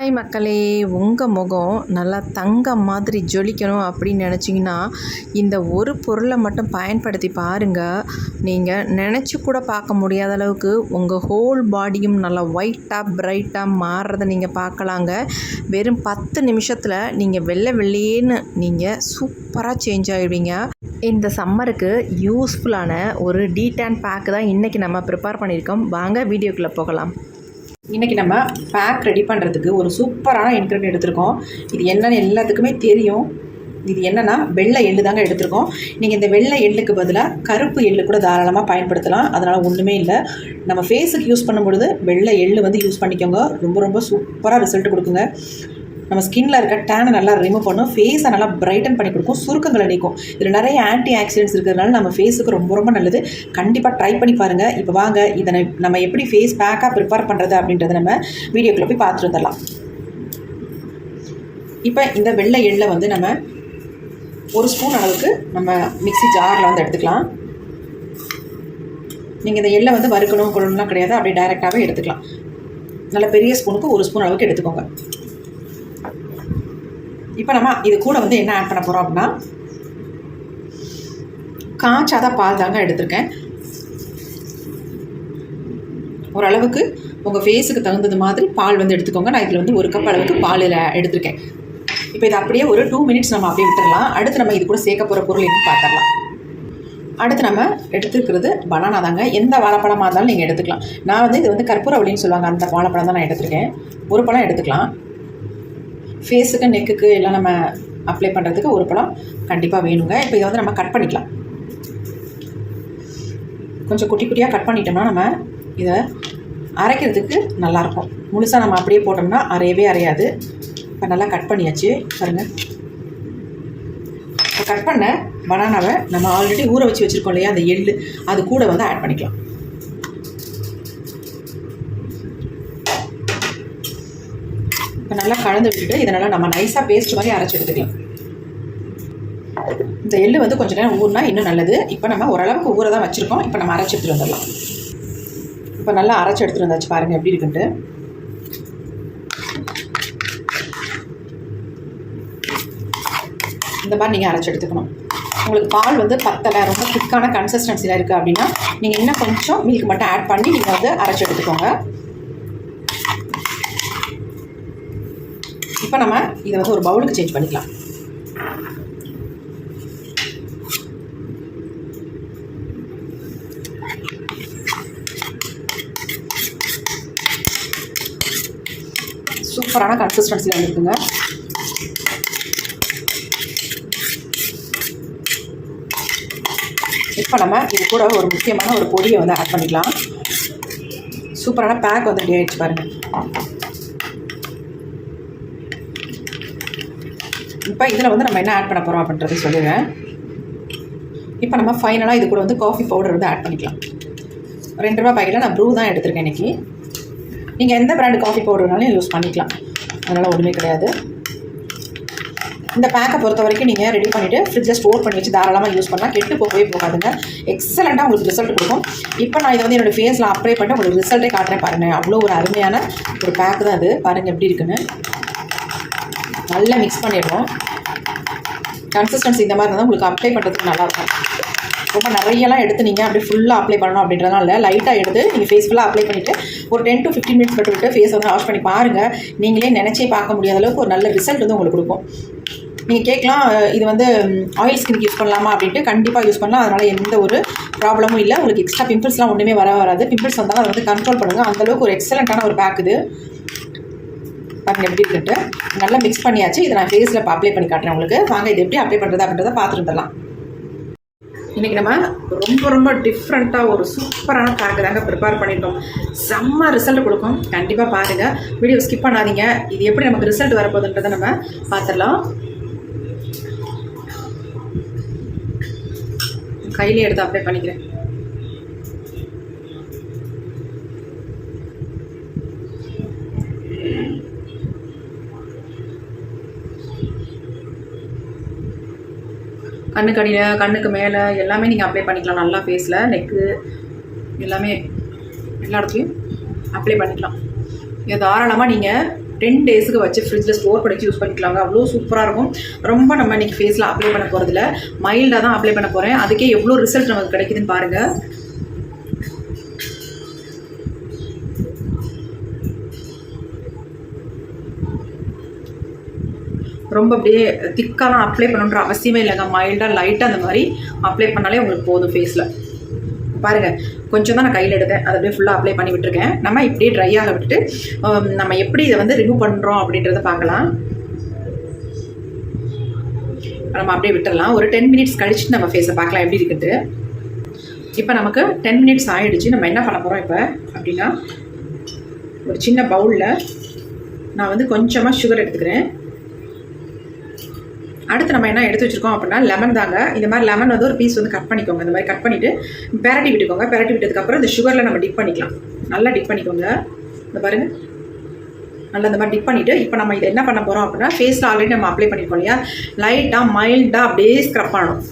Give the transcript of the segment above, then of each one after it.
Hi மக்களே, உங்கள் முகம் நல்லா தங்கம் மாதிரி ஜொலிக்கணும் அப்படின்னு நினச்சிங்கன்னா இந்த ஒரு பொருளை மட்டும் பயன்படுத்தி பாருங்கள். நீங்கள் நினச்சி கூட பார்க்க முடியாத அளவுக்கு உங்கள் ஹோல் பாடியும் நல்லா ஒயிட்டாக பிரைட்டாக மாறுறதை நீங்கள் பார்க்கலாங்க. வெறும் 10 நிமிஷத்தில் நீங்கள் வெள்ளையேன்னு நீங்கள் சூப்பராக சேஞ்ச் ஆகிடுவீங்க. இந்த சம்மருக்கு யூஸ்ஃபுல்லான ஒரு டீடான் பேக்கு தான் இன்றைக்கி நம்ம ப்ரிப்பேர் பண்ணியிருக்கோம். வாங்க வீடியோக்குள்ளே போகலாம். இன்றைக்கி நம்ம பேக் ரெடி பண்ணுறதுக்கு ஒரு சூப்பரான இன்க்ரீடியன்ட் எடுத்திருக்கோம். இது என்னென்னு எல்லாத்துக்குமே தெரியும். இது என்னென்னா வெள்ளை எள்ளு தாங்க எடுத்திருக்கோம். நீங்கள் இந்த வெள்ளை எள்ளுக்கு பதிலாக கருப்பு எள்ளு கூட தாராளமாக பயன்படுத்தலாம். அதனால் ஒன்றுமே இல்லை. நம்ம ஃபேஸுக்கு யூஸ் பண்ணும்பொழுது வெள்ளை எள்ளு யூஸ் பண்ணிக்கோங்க. ரொம்ப ரொம்ப சூப்பராக ரிசல்ட் கொடுக்குங்க. நம்ம ஸ்கின்னில் இருக்க டேனை நல்லா ரிமூவ் பண்ணும், ஃபேஸை நல்லா பிரைட்டன் பண்ணி கொடுக்கும், சுருக்கங்களை நீக்கும். இதில் நிறைய ஆன்டி ஆக்சிடென்ட்ஸ் இருக்கிறதுனால நம்ம ஃபேஸுக்கு ரொம்ப ரொம்ப நல்லது. கண்டிப்பாக ட்ரை பண்ணி பாருங்கள். இப்போ வாங்க இதை நம்ம எப்படி ஃபேஸ் பேக்காக ப்ரிப்பேர் பண்ணுறது அப்படின்றத நம்ம வீடியோக்குள்ளே போய் பார்த்துட்டு வந்துடலாம். இப்போ இந்த வெள்ளை எள்ளை நம்ம 1 ஸ்பூன் அளவுக்கு நம்ம மிக்ஸி ஜாரில் எடுத்துக்கலாம். நீங்கள் இந்த எள்ளை வறுக்கணும் கொள்ளணும்லாம் கிடையாது, அப்படியே டைரெக்டாகவே எடுத்துக்கலாம். நல்ல பெரிய ஸ்பூனுக்கு 1 ஸ்பூன் அளவுக்கு எடுத்துக்கோங்க. இப்போ நம்ம இது கூட என்ன ஆட் பண்ண போகிறோம் அப்படின்னா, காய்ச்சாத பால் தாங்க எடுத்திருக்கேன். ஓரளவுக்கு உங்கள் ஃபேஸுக்கு தகுந்தது மாதிரி பால் எடுத்துக்கோங்க. நான் இதில் 1 கப் அளவுக்கு பால் எடுத்திருக்கேன். இப்போ இது அப்படியே ஒரு 2 மினிட்ஸ் நம்ம அப்படியே விட்டுடலாம். அடுத்து நம்ம இது கூட சேர்க்க போகிற பொருள் என்னன்னு பார்த்துடலாம். அடுத்து நம்ம எடுத்துக்கிறது பனானா தாங்க. எந்த வாழைப்பழமாக இருந்தாலும் நீங்கள் எடுத்துக்கலாம். நான் இது கற்பூரவள்ளின்னு சொல்லுவாங்க, அந்த வாழைப்பழம் தான் நான் எடுத்திருக்கேன். ஒரு பழம் எடுத்துக்கலாம். ஃபேஸுக்கு நெக்குக்கு எல்லாம் நம்ம அப்ளை பண்ணுறதுக்கு ஒரு பழம் கண்டிப்பாக வேணுங்க. இப்போ இதை நம்ம கட் பண்ணிக்கலாம். கொஞ்சம் குட்டி குட்டியாக கட் பண்ணிட்டோம்னா நம்ம இதை அரைக்கிறதுக்கு நல்லாயிருக்கும். முழுசாக நம்ம அப்படியே போட்டோம்னா அரையவே அரையாது. இப்போ நல்லா கட் பண்ணியாச்சு பாருங்கள். இப்போ கட் பண்ண பனானாவை நம்ம ஆல்ரெடி ஊற வச்சு வச்சுருக்கோம் இல்லையா, அந்த எள்ளு அது கூட ஆட் பண்ணிக்கலாம். இப்போ நல்லா கலந்து விட்டுட்டு இதனால் நம்ம நைஸாக பேஸ்ட் மாதிரி அரைச்சி எடுத்துக்கலாம். இந்த எள்ளு கொஞ்சம் நேரம் ஊறினா இன்னும் நல்லது. இப்போ நம்ம ஓரளவுக்கு ஊற தான் வச்சுருக்கோம். இப்போ நம்ம அரைச்சி எடுத்துகிட்டு வந்துடலாம். இப்போ நல்லா அரைச்சி எடுத்துகிட்டு வந்தாச்சு பாருங்கள் எப்படி இருக்குன்ட்டு. இந்த மாதிரி நீங்கள் அரைச்சி எடுத்துக்கணும். உங்களுக்கு பால் பத்தலை, ரொம்ப திக்கான கன்சிஸ்டன்சியில் இருக்குது அப்படின்னா நீங்கள் இன்னும் கொஞ்சம் மில்க் மட்டும் ஆட் பண்ணி நீங்கள் அரைச்சி எடுத்துக்கோங்க. இப்போ நம்ம இதை ஒரு பவுலுக்கு சேஞ்ச் பண்ணிக்கலாம். சூப்பரான கன்சிஸ்டன்சியில் இருக்குங்க. இப்போ நம்ம இது கூட ஒரு முக்கியமான ஒரு பொடியை ஆட் பண்ணிக்கலாம். சூப்பரான பேக் ரெடி ஆகிடுச்சு பாருங்கள். இப்போ இதில் நம்ம என்ன ஆட் பண்ண போகிறோம் அப்படின்றத சொல்லிடுறேன். இப்போ நம்ம ஃபைனலாக இது கூட காஃபி பவுடர் ஆட் பண்ணிக்கலாம். 2 ரூபா பாக்கெட்டில் நான் ப்ரூ தான் எடுத்திருக்கேன் இன்றைக்கி. நீங்கள் எந்த பிராண்டு காஃபி பவுடர்னாலும் யூஸ் பண்ணிக்கலாம், அதனால் ஒன்றுமே கிடையாது. இந்த பேக்கை பொறுத்த வரைக்கும் நீங்கள் ரெடி பண்ணிவிட்டு ஃப்ரிட்ஜில் ஸ்டோர் பண்ணி வச்சு தாராளமாக யூஸ் பண்ணால் கெட்டு போகவே போகாதுங்க. எக்ஸலண்ட்டாக உங்களுக்கு ரிசல்ட் கொடுக்கும். இப்போ நான் இதை என்னோடய ஃபேஸில் அப்ளை பண்ணிட்டு உங்களுக்கு ரிசல்ட்டே காட்டுறேன் பாருங்கள். அவ்வளோ ஒரு அருமையான ஒரு பேக் தான் அது. பாருங்கள் எப்படி இருக்குன்னு. நல்லா மிக்ஸ் பண்ணிடுவோம். கன்சிஸ்டன்சி இந்த மாதிரி இருந்தால் உங்களுக்கு அப்ளை பண்ணுறதுக்கு நல்லாயிருக்கும். ரொம்ப நிறையெல்லாம் எடுத்து நீங்கள் அப்படியே ஃபுல்லாக அப்ளை பண்ணணும் அப்படின்றதுனால லைட்டாக எடுத்து நீங்கள் ஃபேஸ் ஃபுல்லாக அப்ளை பண்ணிவிட்டு ஒரு 10 to 15 மினிட்ஸ் மட்டும் விட்டு ஃபேஸை வாஷ் பண்ணி பாருங்கள். நீங்களே நினச்சே பார்க்க முடியாத அளவுக்கு ஒரு நல்ல ரிசல்ட் உங்களுக்கு கொடுக்கும். நீங்கள் கேட்கலாம், இது ஆயில் ஸ்கின் யூஸ் பண்ணலாமா அப்படின்ட்டு. கண்டிப்பாக யூஸ் பண்ணலாம். அதனால் எந்த ஒரு ப்ராப்ளமும் இல்லை. உங்களுக்கு எக்ஸ்ட்ரா பிம்பிள்ஸ்லாம் ஒன்றுமே வராது. பிம்பிள்ஸ் வந்தாலும் அதை கண்ட்ரோல் பண்ணுங்கள். அந்தளவுக்கு ஒரு எக்ஸலண்ட்டான ஒரு பேக் இது. பாருங்கள் எப்படி இருக்குன்ட்டு. நல்லா மிக்ஸ் பண்ணியாச்சு. இதை நான் ஃபேஸில் இப்போ அப்ளை பண்ணி காட்டுறேன் உங்களுக்கு. வாங்க இது எப்படி அப்ளை பண்ணுறது அப்படின்றத பார்த்துருந்துடலாம். இன்றைக்கி நம்ம ரொம்ப ரொம்ப டிஃப்ரெண்ட்டாக ஒரு சூப்பரான பேக்கு தாங்க ப்ரிப்பேர் பண்ணிட்டோம். செம்ம ரிசல்ட் கொடுக்கும். கண்டிப்பாக பாருங்கள், வீடியோ ஸ்கிப் பண்ணாதீங்க. இது எப்படி நமக்கு ரிசல்ட் வரப்போகுதுன்றதை நம்ம பார்த்துடலாம். கையிலே எடுத்து அப்ளை பண்ணிக்கிறேன். கண்ணுக்கு அடியில், கண்ணுக்கு மேலே எல்லாமே நீங்கள் அப்ளை பண்ணிக்கலாம். நல்லா ஃபேஸில், நெக்கு எல்லாமே எல்லா இடத்துலையும் அப்ளை பண்ணிக்கலாம். இதை தாராளமாக நீங்கள் 10 டேஸுக்கு வச்சு ஃப்ரிட்ஜில் ஸ்டோர் பண்ணி யூஸ் பண்ணிக்கலாங்க. அவ்வளோ சூப்பராக இருக்கும். ரொம்ப நம்ம இன்றைக்கி ஃபேஸில் அப்ளை பண்ண போகிறதில்ல, மைல்டாக தான் அப்ளை பண்ண போகிறேன். அதுக்கே எவ்வளோ ரிசல்ட் நமக்கு கிடைக்குதுன்னு பாருங்கள். ரொம்ப அப்படியே திக்காலாம் அப்ளை பண்ணணுன்ற அவசியமே இல்லைங்க. மைல்டாக லைட்டாக அந்த மாதிரி அப்ளை பண்ணாலே உங்களுக்கு போதும் ஃபேஸில். பாருங்கள், கொஞ்சம் தான் நான் கையில் எடுத்தேன், அதை அப்படியே ஃபுல்லாக அப்ளை பண்ணி விட்டுருக்கேன். நம்ம இப்படியே ட்ரை ஆக விட்டுட்டு நம்ம எப்படி இதை வந்து ரிமூவ் பண்ணுறோம் அப்படின்றத பார்க்கலாம். நம்ம அப்படியே விட்டுடலாம். ஒரு 10 மினிட்ஸ் கழிச்சுட்டு நம்ம ஃபேஸை பார்க்கலாம் எப்படி இருக்குன்ட்டு. இப்போ நமக்கு 10 மினிட்ஸ் ஆகிடுச்சு. நம்ம என்ன பண்ண போகிறோம் இப்போ அப்படின்னா, ஒரு சின்ன பவுலில் நான் வந்து கொஞ்சமாக சுகர் எடுத்துக்கிறேன். அடுத்து நம்ம என்ன எடுத்து வச்சுருக்கோம் அப்படின்னா லெமன் தாங்க. இந்த மாதிரி லெமன் வந்து ஒரு பீஸ் வந்து கட் பண்ணிக்கோங்க. இந்த மாதிரி கட் பண்ணிவிட்டு பெரட்டி விட்டுக்கோங்க. பெரட்டி விட்டதுக்கப்புறம் இந்த சுகரில் நம்ம டிப் பண்ணிக்கலாம். நல்லா டிப் பண்ணிக்கோங்க. இந்த பாருங்கள், நல்லா இந்த மாதிரி டிப் பண்ணிவிட்டு இப்போ நம்ம இதை என்ன பண்ண போகிறோம் அப்படின்னா, ஃபேஸில் ஆல்ரெடி நம்ம அப்ளை பண்ணியிருக்கோம் இல்லையா, லைட்டாக மைல்டாக அப்படியே ஸ்க்ரப் பண்ணணும்.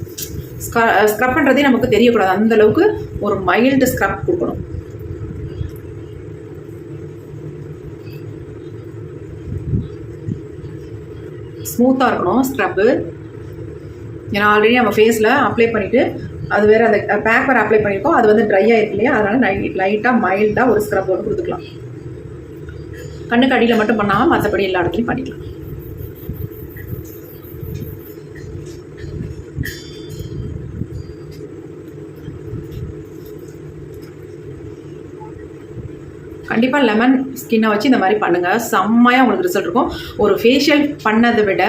ஸ்க்ரப் பண்ணுறதே நமக்கு தெரியக்கூடாது, அந்தளவுக்கு ஒரு மைல்டு ஸ்க்ரப் கொடுக்கணும். ஸ்மூத்தாக இருக்கணும் ஸ்க்ரப்பு. ஏன்னா ஆல்ரெடி நம்ம ஃபேஸில் அப்ளை பண்ணிவிட்டு அது வேறு அந்த பேப்பர் அப்ளை பண்ணியிருக்கோம், அது வந்து ட்ரை ஆகிருக்கு இல்லையா, அதனால் லைட்டாக மைல்டாக ஒரு ஸ்க்ரப் போட்டு கொடுத்துக்கலாம். கண்ணுக்கு அடியில் மட்டும் பண்ணாமல் மற்றபடி எல்லா இடத்துலையும் பண்ணிக்கலாம். கண்டிப்பாக லெமன் ஸ்கின்னை வச்சு இந்த மாதிரி பண்ணுங்கள், செம்மையாக உங்களுக்கு ரிசல்ட் இருக்கும். ஒரு ஃபேஷியல் பண்ணதை விட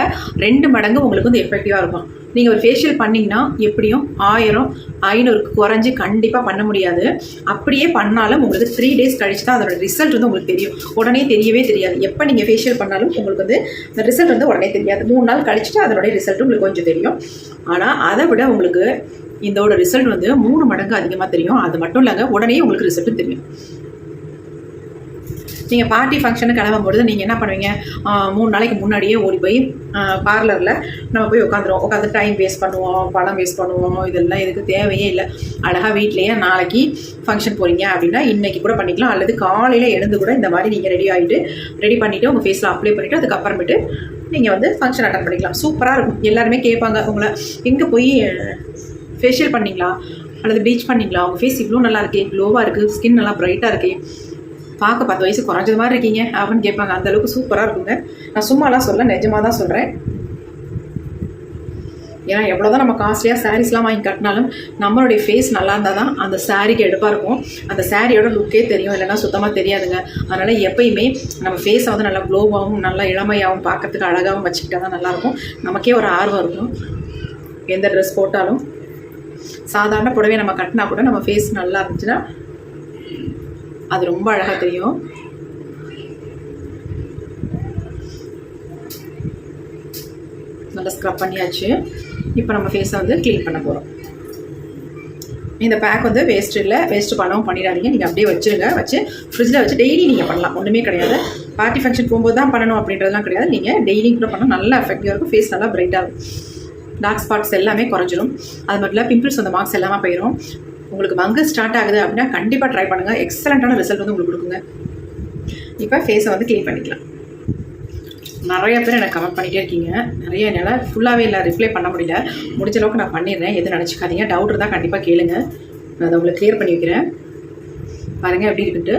2 மடங்கு உங்களுக்கு வந்து எஃபெக்டிவாக இருக்கும். நீங்கள் ஒரு ஃபேஷியல் பண்ணிங்கன்னா எப்படியும் 1000-500க்கு குறைஞ்சி கண்டிப்பாக பண்ண முடியாது. அப்படியே பண்ணாலும் உங்களுக்கு 3 டேஸ் கழிச்சு தான் அதோட ரிசல்ட் வந்து உங்களுக்கு தெரியும். உடனே தெரியவே தெரியாது. எப்போ நீங்கள் ஃபேஷியல் பண்ணாலும் உங்களுக்கு வந்து அந்த ரிசல்ட் வந்து உடனே தெரியாது. 3 நாள் கழிச்சுட்டு அதோடைய ரிசல்ட் உங்களுக்கு கொஞ்சம் தெரியும். ஆனால் அதை விட உங்களுக்கு இதோட ரிசல்ட் வந்து 3 மடங்கு அதிகமாக தெரியும். அது மட்டும் இல்லைங்க, உடனே உங்களுக்கு ரிசல்ட்டும் தெரியும். நீங்கள் பார்ட்டி ஃபங்க்ஷனுக்கு கிளம்பும்பொழுது நீங்கள் என்ன பண்ணுவீங்க, 3 நாளைக்கு முன்னாடியே ஓடி போய் பார்லரில் நம்ம போய் உட்காந்து டைம் வேஸ்ட் பண்ணுவோம், பணம் வேஸ்ட் பண்ணுவோம். இதெல்லாம் இதுக்கு தேவையே இல்லை. அழகாக வீட்லேயே நாளைக்கு ஃபங்க்ஷன் போகிறீங்க அப்படின்னா இன்றைக்கி கூட பண்ணிக்கலாம். அல்லது காலையில் எழுந்து கூட இந்த மாதிரி நீங்கள் ரெடி பண்ணிவிட்டு உங்கள் ஃபேஸில் அப்ளை பண்ணிவிட்டு அதுக்கப்புறமேட்டு நீங்கள் வந்து ஃபங்க்ஷன் அட்டன் பண்ணிக்கலாம். சூப்பராக இருக்கும். எல்லாருமே கேட்பாங்க உங்களை, எங்கே போய் ஃபேஷியல் பண்ணிங்களா அல்லது ப்ளீச் பண்ணிங்களா, உங்கள் ஃபேஸ் இவ்வளோ நல்லா இருக்கே, க்ளோவாக இருக்குது, ஸ்கின் நல்லா ப்ரைட்டாக இருக்கே, பார்க்க 10 வயசு குறைஞ்சது மாதிரி இருக்கீங்க அப்படின்னு கேட்பாங்க. அந்தளவுக்கு சூப்பராக இருக்குங்க. நான் சும்மாலாம் சொல்ல, நிஜமாக தான் சொல்கிறேன். ஏன்னா எவ்வளோ தான் நம்ம காஸ்ட்லியாக சாரீஸ்லாம் வாங்கி கட்டினாலும் நம்மளுடைய ஃபேஸ் நல்லா இருந்தால் தான் அந்த சாரீக்கு எடுப்பாக இருக்கும். அந்த சாரியோட லுக்கே தெரியும், இல்லைன்னா சுத்தமாக தெரியாதுங்க. அதனால் எப்பயுமே நம்ம ஃபேஸை வந்து நல்லா க்ளோவாகவும் நல்லா இளமையாகவும் பார்க்கறதுக்கு அழகாகவும் வச்சுக்கிட்டா தான் நல்லாயிருக்கும். நமக்கே ஒரு ஆர்வம் இருக்கும். எந்த ட்ரெஸ் போட்டாலும் சாதாரண புடவை நம்ம கட்டினா கூட நம்ம ஃபேஸ் நல்லா இருந்துச்சுன்னா அது ரொம்ப அழகாக தெரியும். நல்லா ஸ்க்ரப் பண்ணியாச்சு. இப்போ நம்ம ஃபேஸை வந்து க்ளீன் பண்ண போகிறோம். இந்த பேக் வந்து வேஸ்ட் இல்லை, வேஸ்ட்டு பண்ணவும் பண்ணிடாதீங்க. நீங்கள் அப்படியே வச்சுருங்க. வச்சு ஃப்ரிட்ஜில் வச்சு டெய்லி நீங்கள் பண்ணலாம், ஒன்றுமே கிடையாது. பார்ட்டி ஃபங்க்ஷன் போகும்போது தான் பண்ணணும் அப்படின்றதுலாம் கிடையாது. நீங்கள் டெய்லியும் கூட பண்ணால் நல்லா எஃபெக்டிவாக இருக்கும். ஃபேஸ் நல்லா பிரைட்டாக இருக்கும். டார்க் ஸ்பாட்ஸ் எல்லாமே குறைஞ்சிரும். அது மட்டும் இல்லை, பிம்பிள்ஸ் அந்த மார்க்ஸ் எல்லாமே போயிடும். உங்களுக்கு மங்கு ஸ்டார்ட் ஆகுது அப்படின்னா கண்டிப்பாக ட்ரை பண்ணுங்கள். எக்ஸலண்ட்டான ரிசல்ட் வந்து உங்களுக்கு கொடுக்குங்க. இப்போ ஃபேஸை வந்து க்ளீன் பண்ணிக்கலாம். நிறைய பேர் எனக்கு கமெண்ட் பண்ணிகிட்டே இருக்கீங்க. நிறைய என்னால் ஃபுல்லாகவே இல்லை ரிப்ளை பண்ண முடியல. முடிஞ்ச அளவுக்கு நான் பண்ணிடுறேன். எதுவும் நினச்சிக்காதீங்க. டவுட் இருந்தால் கண்டிப்பாக கேளுங்க, நான் அதை உங்களுக்கு க்ளியர் பண்ணி வைக்கிறேன். பாருங்கள் எப்படி இருக்குன்ட்டு.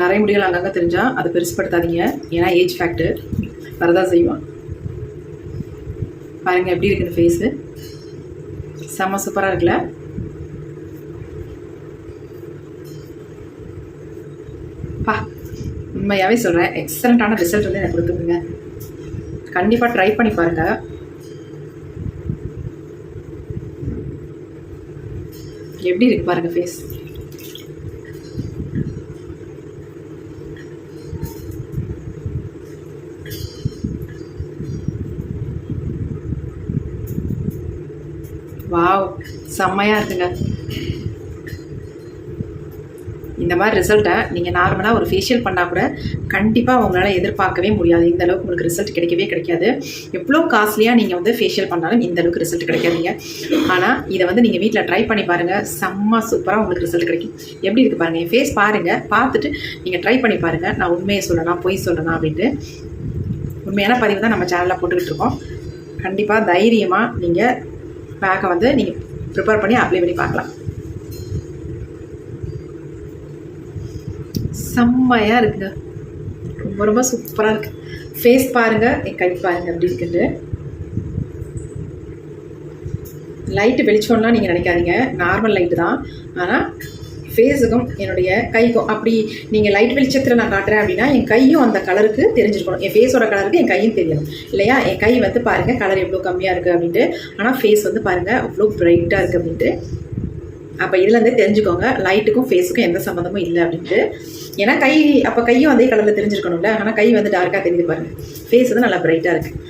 நிறைய முடியல அங்கங்கே தெரிஞ்சால் அதை பெருசுப்படுத்தாதீங்க. ஏன்னா ஏஜ் ஃபேக்டர் வரதான் செய்வோம். பாருங்கள் எப்படி இருக்குது ஃபேஸு. செம்ம சூப்பராக இருக்குல்ல. உண்மையாகவே சொல்கிறேன், எக்ஸலண்ட்டான ரிசல்ட் வந்து எனக்கு கொடுத்துருங்க. கண்டிப்பாக ட்ரை பண்ணி பாருங்கள். எப்படி இருக்கு பாருங்கள் ஃபேஸ். வாவ், செம்மையாக இருக்குங்க. இந்த மாதிரி ரிசல்ட்டை நீங்கள் நார்மலாக ஒரு ஃபேஷியல் பண்ணால் கூட கண்டிப்பாக உங்களால் எதிர்பார்க்கவே முடியாது. இந்த அளவுக்கு உங்களுக்கு ரிசல்ட் கிடைக்கவே கிடைக்காது. எவ்வளோ காஸ்ட்லியாக நீங்கள் வந்து ஃபேஷியல் பண்ணாலும் இந்த அளவுக்கு ரிசல்ட் கிடைக்காதீங்க. ஆனால் இதை வந்து நீங்கள் வீட்டில் ட்ரை பண்ணி பாருங்கள், செம்ம சூப்பராக உங்களுக்கு ரிசல்ட் கிடைக்கும். எப்படி இருக்குது பாருங்கள், என் ஃபேஸ் பாருங்கள், பார்த்துட்டு நீங்கள் ட்ரை பண்ணி பாருங்கள். நான் உண்மையை சொல்லலாம் பொய் சொல்லலாம் அப்படின்ட்டு உண்மையான பதிவு தான் நம்ம சேனலில் போட்டுக்கிட்டு இருக்கோம். கண்டிப்பாக தைரியமாக நீங்கள் பேக்கை வந்து நீங்கள் ப்ரிப்பேர் பண்ணி அப்ளை பண்ணி பார்க்கலாம். செம்மையாக இருக்குங்க, ரொம்ப ரொம்ப சூப்பராக இருக்குது. ஃபேஸ் பாருங்கள், என் கை பாருங்கள் அப்படி இருக்குது. லைட்டு வெளிச்சோன்னா நீங்கள் நினைக்காதீங்க, நார்மல் லைட்டு தான். ஆனால் ஃபேஸுக்கும் என்னுடைய கைக்கும் அப்படி நீங்கள் லைட் வெளிச்சத்தில் நான் காட்டுறேன் அப்படின்னா என் கையும் அந்த கலருக்கு தெரிஞ்சிருக்கணும். என் ஃபேஸோட கலருக்கு என் கையும் தெரியணும் இல்லையா? என் கை வந்து பாருங்கள் கலர் எவ்வளோ கம்மியாக இருக்குது அப்படின்ட்டு, ஆனால் ஃபேஸ் வந்து பாருங்கள் அவ்வளோ ப்ரைட்டாக இருக்குது அப்படின்ட்டு. அப்போ இதுலேருந்தே தெரிஞ்சுக்கோங்க லைட்டுக்கும் ஃபேஸுக்கும் எந்த சம்மந்தமும் இல்லை அப்படின்ட்டு. ஏன்னா அப்போ கையும் அதே கலரில் தெரிஞ்சிருக்கணும்ல, ஆனால் கை வந்து டார்க்காக தெரிஞ்சு பாருங்கள், ஃபேஸ் வந்து நல்லா ப்ரைட்டாக இருக்குது.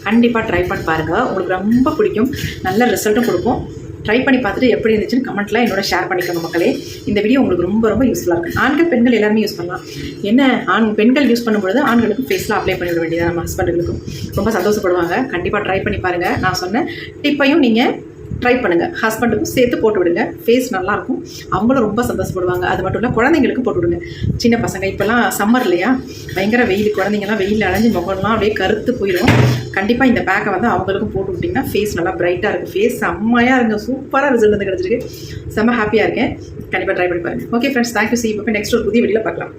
கண்டிப்பாக ட்ரை பண்ணி பாருங்கள், உங்களுக்கு ரொம்ப பிடிக்கும், நல்ல ரிசல்ட்டும் கொடுக்கும். ட்ரை பண்ணி பார்த்துட்டு எப்படி இருந்துச்சுன்னு கமெண்ட்டில் என்னோட ஷேர் பண்ணிக்கணும் மக்களே. இந்த வீடியோ உங்களுக்கு ரொம்ப ரொம்ப யூஸ்ஃபுல்லாக இருக்கும். ஆண்கள் பெண்கள் எல்லாருமே யூஸ் பண்ணலாம். என்ன பெண்கள் யூஸ் பண்ணும்பொழுது ஆண்களுக்கும் ஃபேஸில் அப்ளை பண்ணிவிட வேண்டியது, நம்ம ஹஸ்பண்டுகளுக்கும் ரொம்ப சந்தோஷப்படுவாங்க. கண்டிப்பாக ட்ரை பண்ணி பாருங்கள். நான் சொன்ன டிப்பையும் நீங்கள் ட்ரை பண்ணுங்கள், ஹஸ்பண்டுக்கும் சேர்த்து போட்டு விடுங்க. ஃபேஸ் நல்லாயிருக்கும், அவங்களும் ரொம்ப சந்தோஷப்படுவாங்க. அது மட்டும் இல்லை குழந்தைங்களுக்கு போட்டு விடுங்க. சின்ன பசங்க இப்போல்லாம் சம்மர் இல்லையா, பயங்கர வெயில், குழந்தைங்கலாம் வெயில் அடைஞ்சு முகம்லாம் அப்படியே கருத்து போயிடும். கண்டிப்பாக இந்த பேக்கை வந்து அவங்களுக்கும் போட்டு விட்டிங்கன்னா ஃபேஸ் நல்லா ப்ரைட்டாக இருக்கும். ஃபேஸ் செம்மையாக இருங்க, சூப்பராக ரிசல்ட் வந்து கிடச்சிருக்கு. செம்ம ஹாப்பியாக இருக்கேன். கண்டிப்பாக ட்ரை பண்ணி பாருங்கள். Okay friends, thank you. சி இப்போ நெக்ஸ்ட் ஒரு புதிய வீடியோவில் பார்க்கலாம்.